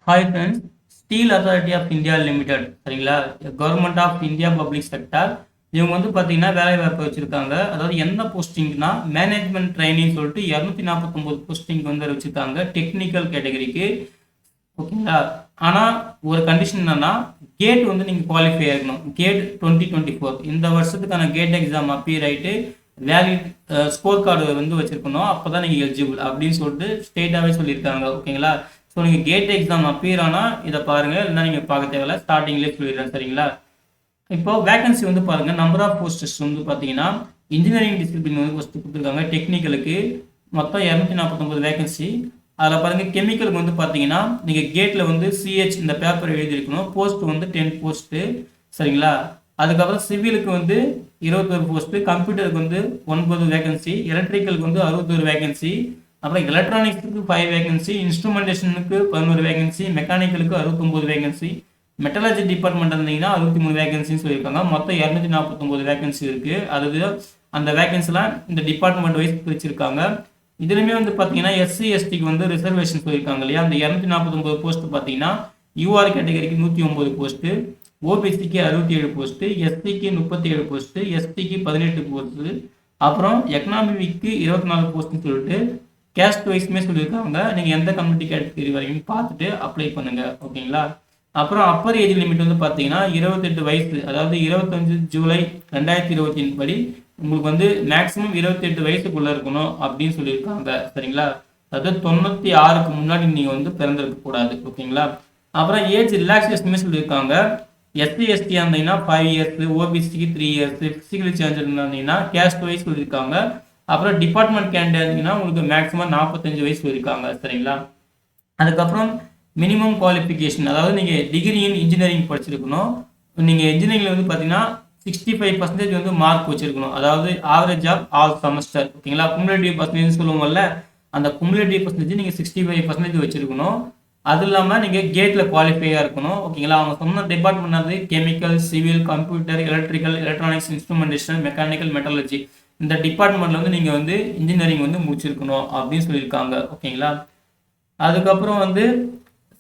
Hi friends, steel authority of India limited சரிங்களா, government of India public sector. இவங்க வந்து பார்த்தீங்கன்னா வேலை வாய்ப்பு வச்சுருக்காங்க. அதாவது என்ன போஸ்டிங்னா மேனேஜ்மெண்ட் ட்ரைனிங் சொல்லிட்டு 249 போஸ்டிங் வந்து வச்சுருக்காங்க டெக்னிக்கல் கேட்டகரிக்கு. ஓகேங்களா. ஆனால் ஒரு கண்டிஷன் என்னன்னா கேட் வந்து நீங்கள் குவாலிஃபை ஆகணும். கேட் 2024 இந்த வருஷத்துக்கான கேட் எக்ஸாம் அப்பியர் ஆகிட்டு வேலிட் ஸ்கோர் கார்டு வந்து வச்சுருக்கணும். அப்போ தான் நீங்கள் எலிஜிபிள் அப்படின்னு சொல்லிட்டு ஸ்டேட்டாகவே சொல்லியிருக்காங்க. ஓகேங்களா. ஸோ நீங்கள் கேட் எக்ஸாம் அப்பியர் ஆனால் இதை பாருங்கள், இல்லைனா நீங்கள் பார்க்க தேவையில்ல, ஸ்டார்டிங்லேயே சொல்லிடுறேன் சரிங்களா. இப்போ வேகன்சி வந்து பாருங்கள், நம்பர் ஆஃப் போஸ்டர்ஸ் வந்து பார்த்தீங்கன்னா இன்ஜினியரிங் டிசிப்ளின் வந்து ஃபஸ்ட்டு கொடுத்துருக்காங்க. டெக்னிக்கலுக்கு மொத்தம் 249 வேகன்சி. அதில் பாருங்கள், கெமிக்கலுக்கு வந்து பார்த்தீங்கன்னா நீங்கள் கேட்டில் வந்து சிஹெச் இந்த பேப்பர் எழுதியிருக்கணும். போஸ்ட் வந்து 10 போஸ்ட்டு சரிங்களா. அதுக்கப்புறம் சிவிலுக்கு வந்து 21 போஸ்ட்டு, கம்ப்யூட்டருக்கு வந்து 9 வேகன்சி, எலக்ட்ரிக்கலுக்கு வந்து 61 வேகன்சி, அப்புறம் எலக்ட்ரானிக்ஸுக்கு 5 வேகன்சி, இன்ஸ்ட்ருமெண்டேஷனுக்கு 11 வேகன்சி, மெக்கானிக்கலுக்கு 69 வேகன்சி, மெட்டலர்ஜி டிபார்ட்மெண்ட் இருந்தீங்கன்னா 63 வேகன்சின்னு சொல்லியிருக்காங்க. மொத்தம் 249 வேகன்சி இருக்குது. அது அந்த வேகன்சிலாம் இந்த டிபார்ட்மெண்ட் வைஸ் பிரிச்சிருக்காங்க. இதுலையுமே வந்து பார்த்தீங்கன்னா எஸ்சி எஸ்டிக்கு வந்து ரிசர்வேஷன் சொல்லியிருக்காங்க இல்லையா. அந்த 249 போஸ்ட் பார்த்தீங்கன்னா யூஆர் கேட்டகரிக்கு 109 போஸ்ட்டு, ஓபிசிக்கு 67 போஸ்ட்டு, எஸ்சிக்கு 37 போஸ்ட்டு, எஸ்டிக்கு 18 போஸ்ட்டு, அப்புறம் எக்கனாமிக்கு 24 போஸ்ட்னு சொல்லிட்டு கேஸ்ட் வைஸ்மே சொல்லியிருக்காங்க. நீங்கள் எந்த கம்யூனிட்டி கேட்டகரி வரைக்கும் பார்த்துட்டு அப்ளை பண்ணுங்கள். ஓகேங்களா. அப்புறம் அப்பர் ஏஜ் லிமிட் வந்து பார்த்தீங்கன்னா 28 வயசு, அதாவது 25 ஜூலை 2020 படி உங்களுக்கு வந்து மேக்ஸிமம் 28 வயசுக்குள்ளே இருக்கணும் அப்படின்னு சொல்லியிருக்காங்க சரிங்களா. அதாவது 96க்கு முன்னாடி நீங்கள் வந்து பிறந்திருக்க கூடாது. ஓகேங்களா. அப்புறம் ஏஜ் ரிலாக்ஸேஷனுமே சொல்லியிருக்காங்க. எஸ்சி எஸ்டி இருந்தீங்கன்னா 5 இயர்ஸ், ஓபிசிக்கு 3 இயர்ஸ், ஃபிசிக்கலி சேஞ்ச் இருந்தீங்கன்னா கேஸ்ட் வைஸ் சொல்லியிருக்காங்க. அப்புறம் டிபார்ட்மெண்ட் கேண்டிடேட் இருந்தீங்கன்னா உங்களுக்கு மேக்ஸிமம் 45 வயசு சொல்லியிருக்காங்க சரிங்களா. அதுக்கப்புறம் மினிமம் குவாலிஃபிகேஷன், அதாவது நீங்கள் டிகிரி இன் இன்ஜினியரிங் படிச்சிருக்கணும். நீங்கள் இன்ஜினியரிங்கில் வந்து பார்த்தீங்கன்னா 65% வந்து மார்க் வச்சிருக்கணும். அதாவது ஆவரேஜ் ஆஃப் ஆல் செமஸ்டர். ஓகேங்களா. குமுலேட்டிவ் பர்சன்டேஜ் சொல்லுவோம்ல, அந்த குமுலேட்டிவ் பர்சன்டேஜ் நீங்கள் 65% வச்சிருக்கணும். அது இல்லாமல் நீங்கள் கேட்டில் குவாலிஃபையாக இருக்கணும். ஓகேங்களா. அவங்க சொன்ன டிபார்ட்மெண்ட் வந்து chemical, civil, computer, electrical, electronics, instrumentation, mechanical, metallurgy இந்த டிபார்ட்மெண்ட்டில் வந்து நீங்கள் வந்து இன்ஜினியரிங் வந்து முடிச்சிருக்கணும் அப்படின்னு சொல்லியிருக்காங்க. ஓகேங்களா. அதுக்கப்புறம் வந்து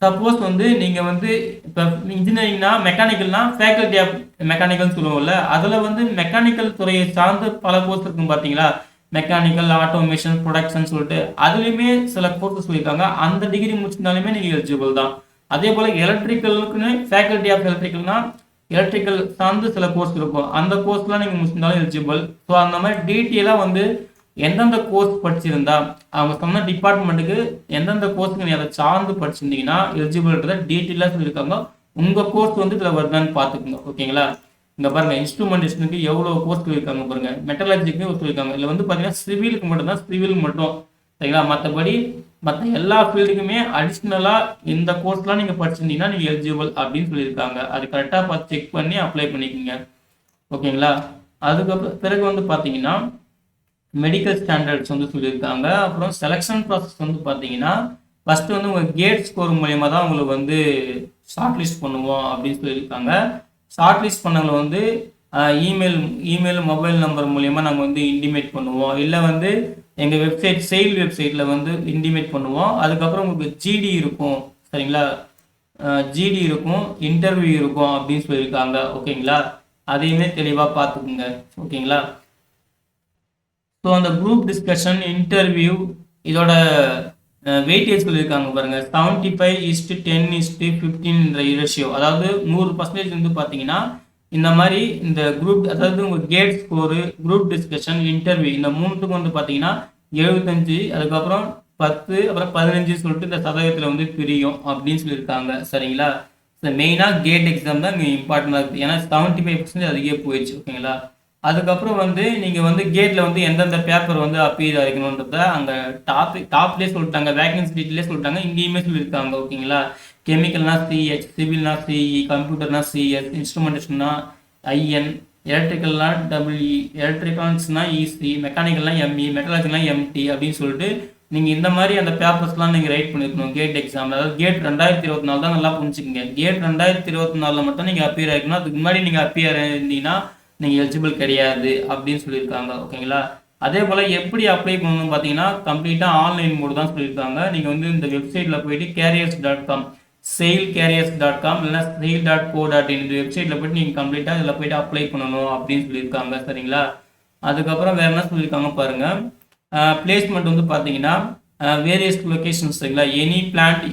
சப்போஸ் வந்து நீங்கள் வந்து இப்போ இன்ஜினியரிங்னா மெக்கானிக்கல்னா ஃபேக்கல்ட்டி ஆஃப் மெக்கானிக்கல்னு சொல்லுவோம்ல, அதில் வந்து மெக்கானிக்கல் துறையை சார்ந்து பல கோர்ஸ் இருக்கும் பார்த்தீங்களா. மெக்கானிக்கல், ஆட்டோமேஷன், ப்ரொடக்ஷன் சொல்லிட்டு அதுலேயுமே சில கோர்ஸ் சொல்லியிருக்காங்க. அந்த டிகிரி முடிச்சிருந்தாலுமே நீங்கள் எலிஜிபிள் தான். அதே போல் எலக்ட்ரிக்கலுக்குன்னு ஃபேக்கல்ட்டி ஆஃப் எலக்ட்ரிக்கல்னா எலக்ட்ரிக்கல் சார்ந்து சில கோர்ஸ் இருக்கும். அந்த கோர்ஸ்லாம் நீங்கள் முடிச்சிருந்தாலும் எலிஜிபிள். ஸோ அந்த மாதிரி டீட்டெயிலாக வந்து எந்தெந்த கோர்ஸ் படிச்சிருந்தா அவங்க சொன்ன டிபார்ட்மெண்ட்டுக்கு எந்தெந்த கோர்ஸுக்கு நீ அதை சார்ந்து படிச்சிருந்தீங்கன்னா எலிஜிபிள்ன்றத டீட்டெயிலாக சொல்லியிருக்காங்க. உங்கள் கோர்ஸ் வந்து இதில் வருதான்னு பார்த்துக்குங்க. ஓகேங்களா. இங்கே பாருங்கள், இன்ஸ்ட்ருமெண்டேஷனுக்கு எவ்வளோ கோர்ஸ் சொல்லியிருக்காங்க பாருங்கள், மெட்டலர்ஜிக்கு சொல்லியிருக்காங்க. இதில் வந்து பார்த்தீங்கன்னா சிவிலுக்கு மட்டும்தான், சிவில் மட்டும் சரிங்களா. மற்றபடி மற்ற எல்லா ஃபீல்டுக்குமே அடிஷ்னலாக இந்த கோர்ஸ்லாம் நீங்கள் படிச்சிருந்தீங்கன்னா நீங்கள் எலிஜிபிள் அப்படின்னு சொல்லியிருக்காங்க. அது கரெக்டாக பார்த்து செக் பண்ணி அப்ளை பண்ணிக்கோங்க. ஓகேங்களா. அதுக்கப்புறம் பிறகு வந்து பார்த்தீங்கன்னா மெடிக்கல் ஸ்டாண்டர்ட்ஸ் வந்து சொல்லியிருக்காங்க. அப்புறம் செலெக்ஷன் ப்ராசஸ் வந்து பார்த்தீங்கன்னா ஃபஸ்ட்டு வந்து உங்கள் கேட் ஸ்கோர் மூலயமா தான் உங்களுக்கு வந்து ஷார்ட் லிஸ்ட் பண்ணுவோம் அப்படின்னு சொல்லியிருக்காங்க. ஷார்ட் லிஸ்ட் பண்ணவங்களை வந்து இமெயில் மொபைல் நம்பர் மூலயமா நாங்கள் வந்து இன்டிமேட் பண்ணுவோம், இல்லை வந்து எங்கள் வெப்சைட் செயல் வெப்சைட்டில் வந்து இன்டிமேட் பண்ணுவோம். அதுக்கப்புறம் உங்களுக்கு ஜிடி இருக்கும் சரிங்களா. ஜிடி இருக்கும், இன்டர்வியூ இருக்கும் அப்படின்னு சொல்லியிருக்காங்க. ஓகேங்களா. அதையுமே தெளிவாக பார்த்துக்குங்க. ஓகேங்களா. ஸோ அந்த குரூப் டிஸ்கஷன், இன்டர்வியூ இதோட வெயிட்டேஜ் சொல்லியிருக்காங்க பாருங்கள். 75:10:15 ரேஷியோ, அதாவது 100% வந்து பார்த்தீங்கன்னா இந்த மாதிரி இந்த குரூப், அதாவது உங்கள் CAT score, group discussion, interview இந்த மூணுத்துக்கும் வந்து பார்த்தீங்கன்னா 75, அதுக்கப்புறம் 10, அப்புறம் 15 சொல்லிட்டு இந்த சதவீதத்தில் வந்து பிரியும் அப்படின்னு சொல்லியிருக்காங்க சரிங்களா. மெயினாக கேட் எக்ஸாம் தான் இங்கே இம்பார்ட்டண்டாக இருக்குது. ஏன்னா 75% அதுக்கே போயிடுச்சு. ஓகேங்களா. அதுக்கப்புறம் வந்து நீங்கள் வந்து கேட்டில் வந்து எந்தெந்த பேப்பர் வந்து அப்பீல் ஆகிக்கணுன்றத அங்கே டாப்லேயே சொல்லிட்டாங்க, வேகன்சி டீட்டெயிலே சொல்லிட்டாங்க, இங்கேயுமே சொல்லியிருக்காங்க. ஓகேங்களா. கெமிக்கல்னா சிஹெச், சிவில்னா சிஇ, கம்ப்யூட்டர்னா சிஎஸ், இன்ஸ்ட்ருமெண்டேஷன்னா ஐஎன், எலக்ட்ரிக்கல்னா டபிள்யூஇ, எலக்ட்ரிகானிக்ஸ்னா இசி, மெக்கானிக்கல்னா எம்இ, மெட்டலர்ஜினா எம்டி அப்படின்னு சொல்லிட்டு நீங்கள் இந்த மாதிரி அந்த பேப்பர்ஸ்லாம் நீங்கள் ரைட் பண்ணியிருக்கணும் கேட் எக்ஸாம். அதாவது கேட் 2024 தான் நல்லா புரிஞ்சுக்கங்க. கேட் 2024 மட்டும் நீங்கள் அப்பியர் ஆகிக்கணும். அதுக்கு முன்னாடி நீங்கள் அப்பியர் இருந்தீங்கன்னா நீங்கள் எலிஜிபிள் கிடையாது அப்படின்னு சொல்லியிருக்காங்க. ஓகேங்களா. அதே போல் எப்படி அப்ளை பண்ணணும்னு பார்த்தீங்கன்னா கம்ப்ளீட்டாக ஆன்லைன் மோடு தான் சொல்லியிருக்காங்க. நீங்கள் வந்து இந்த வெப்சைட்டில் போயிட்டு கேரியர்ஸ்.com sailcarriers.com இல்லைன்னா sail.co.in இந்த வெப்சைட்டில் போய்ட்டு நீங்கள் கம்ப்ளீட்டாக இதில் போய்ட்டு அப்ளை பண்ணணும் அப்படின்னு சொல்லியிருக்காங்க. சரிங்களா? அதுக்கப்புறம் வேறு என்ன சொல்லியிருக்காங்க பாருங்கள். பிளேஸ்மெண்ட் வந்து பார்த்தீங்கன்னா வேரியஸ் லொக்கேஷன்ஸ், சரிங்களா? Any plant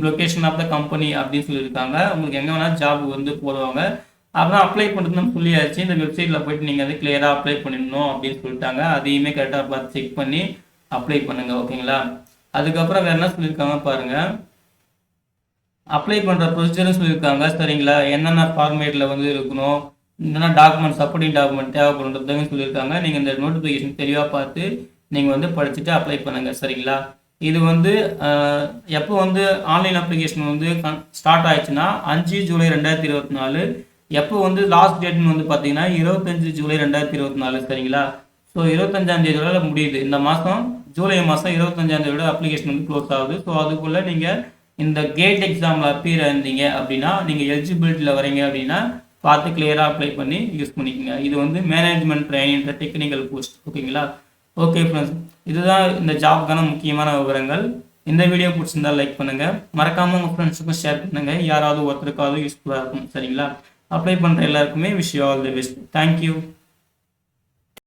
location of the company அப்படின்னு சொல்லியிருக்காங்க. உங்களுக்கு எங்கே வேணால் ஜாப் வந்து போடுவாங்க. அப்புறம் அப்ளை பண்ணுறது நம்ம சொல்லியாச்சு. இந்த வெப்சைட்டில் போய்ட்டு நீங்கள் வந்து கிளியராக அப்ளை பண்ணிடணும் அப்படின்னு சொல்லிட்டாங்க. அதையுமே கரெக்டாக பார்த்து செக் பண்ணி அப்ளை பண்ணுங்கள். ஓகேங்களா? அதுக்கப்புறம் வேறு என்ன சொல்லியிருக்காங்க பாருங்கள். அப்ளை பண்ணுற ப்ரொசீஜர்னு சொல்லியிருக்காங்க. சரிங்களா? என்னென்ன ஃபார்மேட்டில் வந்து இருக்கணும், என்னென்ன டாக்குமெண்ட் சப்போர்ட்டிங் டாக்குமெண்ட் தேவைப்படுறதுன்னு சொல்லியிருக்காங்க. நீங்கள் இந்த நோட்டிஃபிகேஷன் தெளிவாக பார்த்து நீங்கள் வந்து படிச்சுட்டு அப்ளை பண்ணுங்கள். சரிங்களா? இது வந்து எப்போ வந்து ஆன்லைன் அப்ளிகேஷன் வந்து ஸ்டார்ட் ஆயிடுச்சுன்னா 5 ஜூலை 2024. எப்போ வந்து லாஸ்ட் டேட்னு வந்து பார்த்தீங்கன்னா 25 ஜூலை 2024. சரிங்களா? ஸோ 25ஆம் தேதியோட முடியுது. இந்த மாதம் ஜூலை மாதம் 25ஆம் தேதியோட அப்ளிகேஷன் வந்து க்ளோஸ் ஆகுது. ஸோ அதுக்குள்ளே நீங்கள் இந்த கேட் எக்ஸாமில் அப்பீர் இருந்தீங்க அப்படின்னா, நீங்கள் எலிஜிபிலிட்டியில் வரீங்க அப்படின்னா பார்த்து கிளியராக அப்ளை பண்ணி யூஸ் பண்ணிக்கோங்க. இது வந்து மேனேஜ்மெண்ட் ட்ரைனிங் டெக்னிக்கல் போஸ்ட். ஓகேங்களா? ஓகே ஃப்ரெண்ட்ஸ், இதுதான் இந்த ஜாப்க்கான முக்கியமான விவரங்கள். இந்த வீடியோ பிடிச்சிருந்தால் லைக் பண்ணுங்கள். மறக்காமல் உங்கள் ஃப்ரெண்ட்ஸுக்கும் ஷேர் பண்ணுங்கள். யாராவது ஒருத்தருக்காவது யூஸ்ஃபுல்லாக இருக்கும். சரிங்களா? அப்ளை பண்ணுற எல்லாருக்குமே wish you all the best. Thank you.